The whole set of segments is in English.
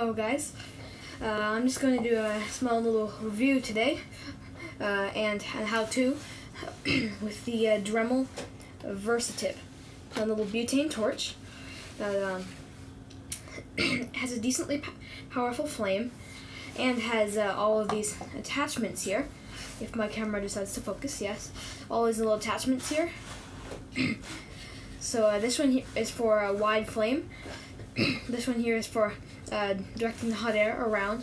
Hello guys, I'm just going to do a small little review today and how-to with the Dremel Versa-tip. It's a little butane torch that has a decently powerful flame and has all of these attachments here. If my camera decides to focus, yes. All these little attachments here. So this one here is for a wide flame. This one here is for directing the hot air around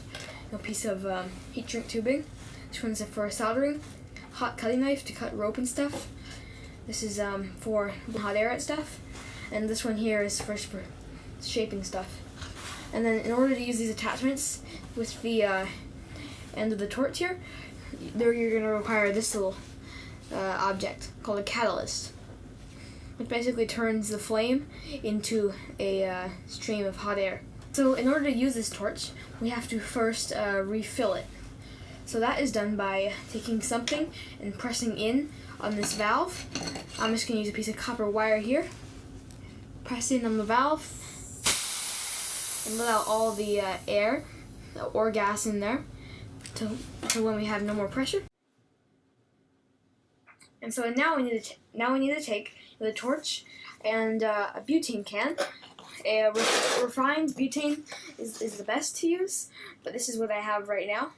a piece of heat shrink tubing. This one's for soldering, hot cutting knife to cut rope and stuff. This is for hot air at stuff. And this one here is for shaping stuff. And then in order to use these attachments with the end of the torch here, you're going to require this little object called a catalyst. It basically turns the flame into a stream of hot air. So in order to use this torch, we have to first refill it. So that is done by taking something and pressing in on this valve. I'm just going to use a piece of copper wire here. Press in on the valve and let out all the air or gas in there to when we have no more pressure. And so now we need to take the torch and a butane can. A refined butane is the best to use, but this is what I have right now.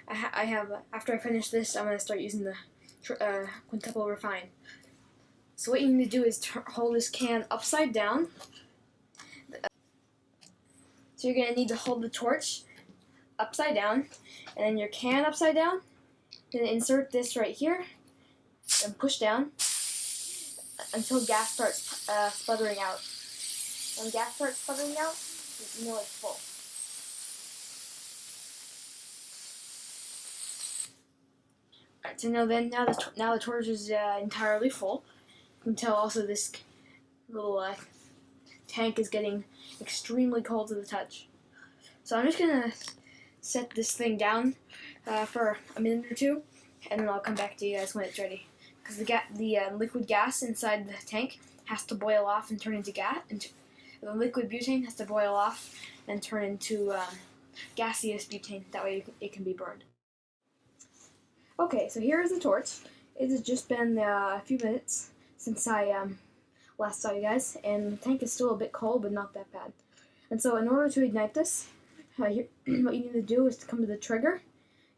I have after I finish this, I'm going to start using the quintuple refined. So what you need to do is hold this can upside down. So you're going to need to hold the torch upside down, and then your can upside down. Then insert this right here and push down until gas starts sputtering out. When gas starts sputtering out, you know it's full. Alright, so now the torch is entirely full. You can tell also this little tank is getting extremely cold to the touch. So I'm just gonna set this thing down for a minute or two, and then I'll come back to you guys when it's ready. Because the liquid gas inside the tank has to boil off and turn into gas. The liquid butane has to boil off and turn into gaseous butane. That way it can be burned. Okay, so here is the torch. It has just been a few minutes since I last saw you guys, and the tank is still a bit cold, but not that bad. And so in order to ignite this, what you need to do is to come to the trigger.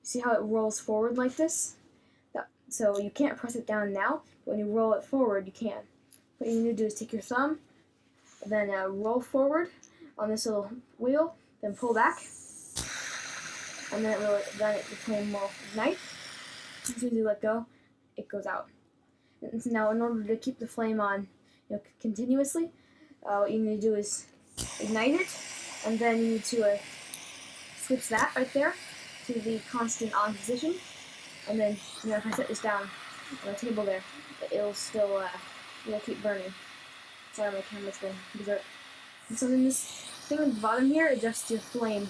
See how it rolls forward like this? So you can't press it down now, but when you roll it forward, you can. What you need to do is take your thumb, then roll forward on this little wheel, then pull back, and then the flame will ignite. As soon as you let go, it goes out. And so now, in order to keep the flame on, continuously, what you need to do is ignite it, and then you need to switch that right there to the constant on position. And then, if I set this down on the table there, it'll still, keep burning. Sorry, my camera's going berserk. And so then this thing at the bottom here adjusts your flame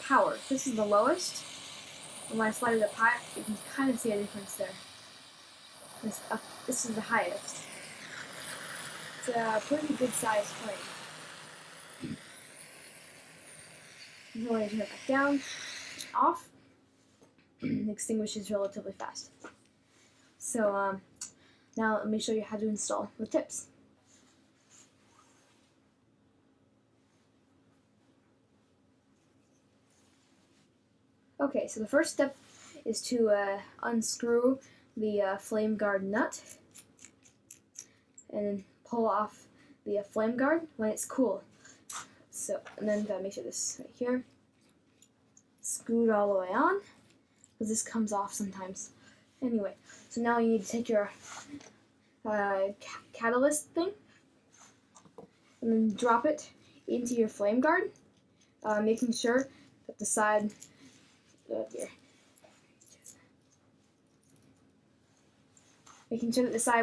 power. This is the lowest. And when I slide it up high, you can kind of see a difference there. This is the highest. It's a pretty good sized flame. You want to turn it back down, off. It extinguishes relatively fast. So now let me show you how to install the tips. Okay, so the first step is to unscrew the flame guard nut and then pull off the flame guard when it's cool. So, and then make sure this right here screwed all the way on, because this comes off sometimes. Anyway, so now you need to take your catalyst thing and then drop it into your flame guard, making sure that the side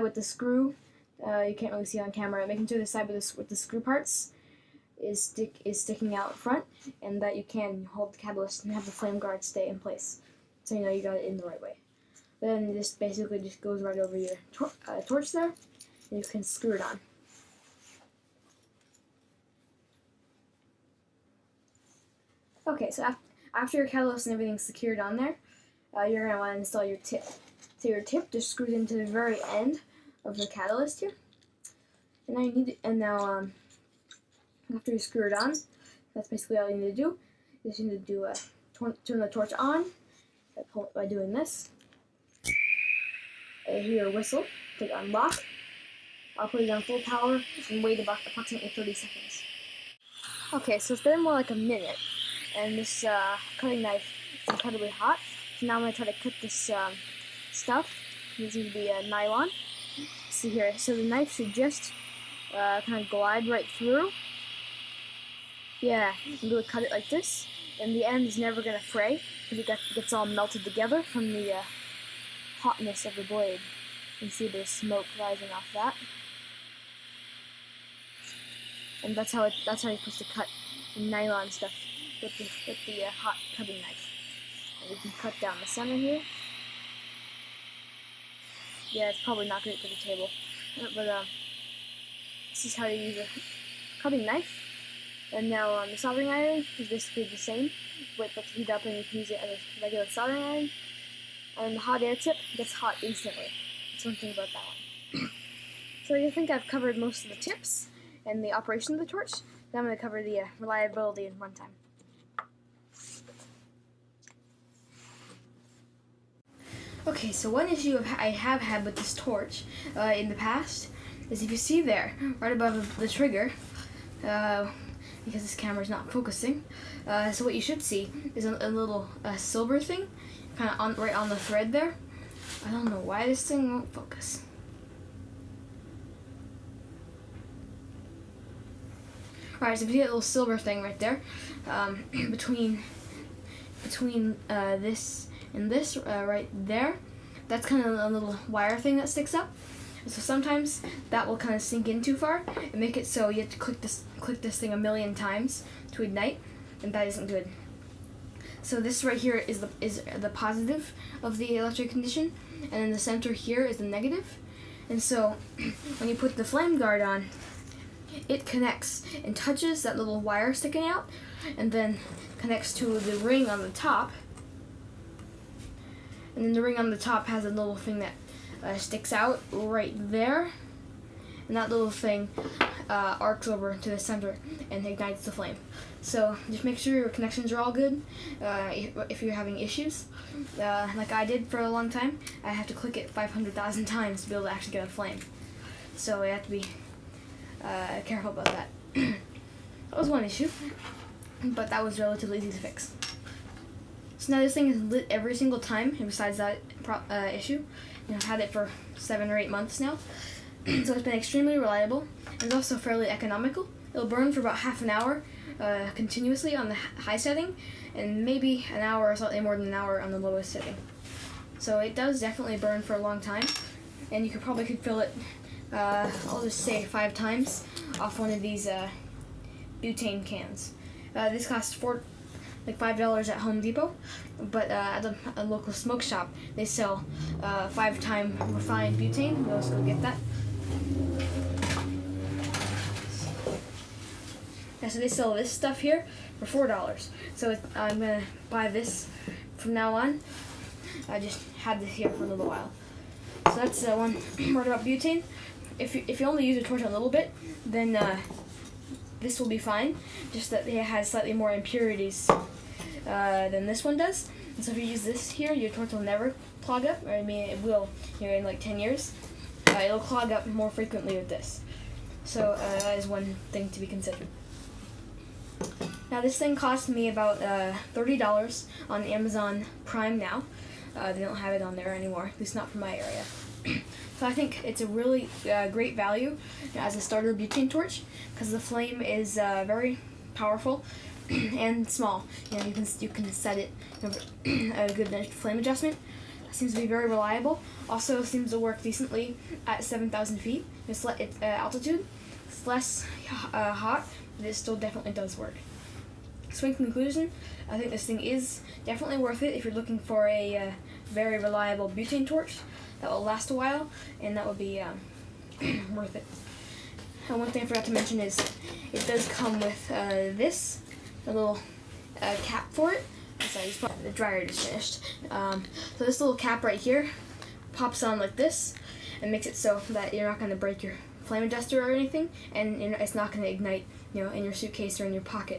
with the screw, you can't really see on camera, making sure the side with the screw parts is sticking out front, and that you can hold the catalyst and have the flame guard stay in place, so you know you got it in the right way. Then this basically just goes right over your torch there, and you can screw it on. Okay, so after your catalyst and everything's secured on there, you're going to want to install your tip. So your tip just screws into the very end of the catalyst here. And now you need to, after you screw it on, that's basically all you need to do. You just need to do turn the torch on by doing this. You hear a whistle, click unlock. I'll put it on full power and wait about approximately 30 seconds. Okay, so it's been more like a minute, and this cutting knife is incredibly hot. So now I'm going to try to cut this stuff. This is the nylon. See here, so the knife should just kind of glide right through. Yeah, I'm going to cut it like this, and the end is never going to fray because it gets all melted together from the hotness of the blade. You can see there's smoke rising off that. And that's how you're supposed to cut the nylon stuff with the hot cutting knife. And you can cut down the center here. Yeah, it's probably not great for the table, but this is how you use a cutting knife. And now the soldering iron is basically the same. Wait for it to heat up and you can use it as a regular soldering iron. And the hot air tip gets hot instantly. That's one thing about that one. So I think I've covered most of the tips and the operation of the torch. Now I'm going to cover the reliability and runtime. Okay, so one issue I have had with this torch in the past is if you see there, right above the trigger, because this camera is not focusing, so what you should see is a little silver thing, kind of right on the thread there. I don't know why this thing won't focus. Alright, so if you see that little silver thing right there, between this and this right there, that's kind of a little wire thing that sticks up. So sometimes that will kind of sink in too far and make it so you have to click this thing a million times to ignite, and that isn't good. So this right here is the positive of the electric condition, and in the center here is the negative. And so when you put the flame guard on, it connects and touches that little wire sticking out, and then connects to the ring on the top. And then the ring on the top has a little thing that sticks out right there, and that little thing arcs over to the center and ignites the flame. So just make sure your connections are all good. If you're having issues, like I did for a long time, I have to click it 500,000 times to be able to actually get a flame. So you have to be careful about that. That was one issue, but that was relatively easy to fix. So now this thing is lit every single time, and besides that issue, I've had it for 7 or 8 months now. So it's been extremely reliable, and it's also fairly economical. It'll burn for about half an hour continuously on the high setting, and maybe an hour or slightly more than an hour on the lowest setting. So it does definitely burn for a long time, and you could fill it, I'll just say 5 times off one of these butane cans. This costs $5 at Home Depot, but at a local smoke shop they sell 5-time refined butane. We'll just go get that. Yeah, so they sell this stuff here for $4. So I'm gonna buy this from now on. I just had this here for a little while. So that's one word about butane. If you only use a torch a little bit, then this will be fine. Just that it has slightly more impurities than this one does. And so if you use this here, your torch will never clog up. Or I mean, it will. In like 10 years, it'll clog up more frequently with this. So that is one thing to be considered. Now this thing cost me about $30 on Amazon Prime now. They don't have it on there anymore, at least not for my area. So I think it's a really great value as a starter butane torch, because the flame is very powerful and small. You can set it a good flame adjustment. It seems to be very reliable. Also seems to work decently at 7,000 feet. It's altitude. It's less hot, but it still definitely does work. So in conclusion, I think this thing is definitely worth it if you're looking for a very reliable butane torch that will last a while, and that would be worth it. And one thing I forgot to mention is it does come with this, a little cap for it. Sorry, the dryer just finished. So this little cap right here pops on like this and makes it so that you're not going to break your flame adjuster or anything, and it's not going to ignite, in your suitcase or in your pocket.